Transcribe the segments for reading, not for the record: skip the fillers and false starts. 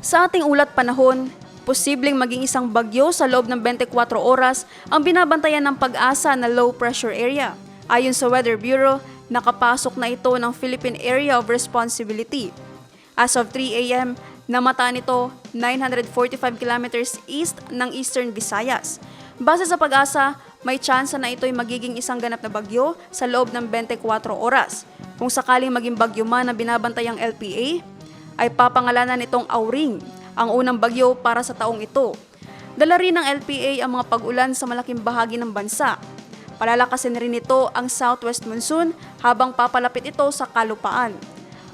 Sa ating ulat panahon, posibleng maging isang bagyo sa loob ng 24 oras ang binabantayan ng Pag-asa na low pressure area. Ayon sa Weather Bureau, nakapasok na ito ng Philippine Area of Responsibility. As of 3 a.m., namataan ito 945 kilometers east ng Eastern Visayas. Base sa Pag-asa, may tsansa na ito'y magiging isang ganap na bagyo sa loob ng 24 oras. Kung sakaling maging bagyo man na binabantayang LPA, ay papangalanan nitong Auring, ang unang bagyo para sa taong ito. Dala rin ng LPA ang mga pag-ulan sa malaking bahagi ng bansa. Palalakasin rin nito ang southwest monsoon habang papalapit ito sa kalupaan.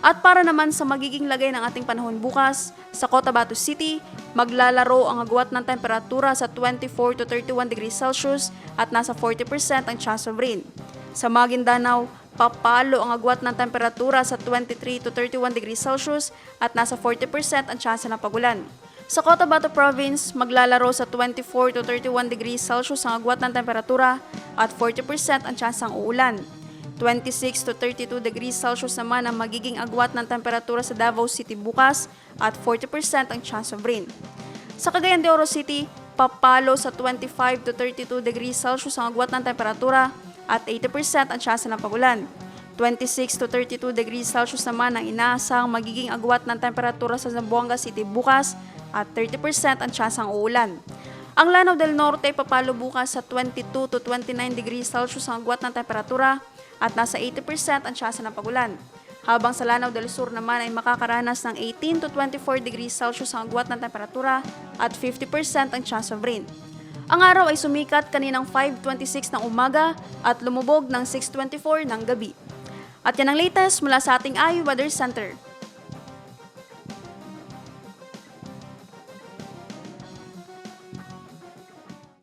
At para naman sa magiging lagay ng ating panahon bukas, sa Cotabato City, maglalaro ang agwat ng temperatura sa 24 to 31 degrees Celsius at nasa 40% ang chance of rain. Sa Maguindanao, papalo ang agwat ng temperatura sa 23 to 31 degrees Celsius at nasa 40% ang tsansa ng pagulan. Sa Cotabato Province, maglalaro sa 24 to 31 degrees Celsius ang agwat ng temperatura at 40% ang tsansa ng uulan. 26 to 32 degrees Celsius naman ang magiging agwat ng temperatura sa Davao City bukas at 40% ang chance of rain. Sa Cagayan de Oro City, papalo sa 25 to 32 degrees Celsius ang agwat ng temperatura at 80% ang tsansa ng pagulan. 26 to 32 degrees Celsius naman ang inaasang magiging agwat ng temperatura sa Zamboanga City bukas at 30% ang tsansa ng uulan. Ang Lanao del Norte papalo bukas sa 22 to 29 degrees Celsius ang agwat ng temperatura at nasa 80% ang tsansa ng pagulan. Habang sa Lanao del Sur naman ay makakaranas ng 18 to 24 degrees Celsius ang agwat ng temperatura at 50% ang chance of rain. Ang araw ay sumikat kaninang 5:26 ng umaga at lumubog ng 6:24 ng gabi. At yan ang latest mula sa ating iWeather Center.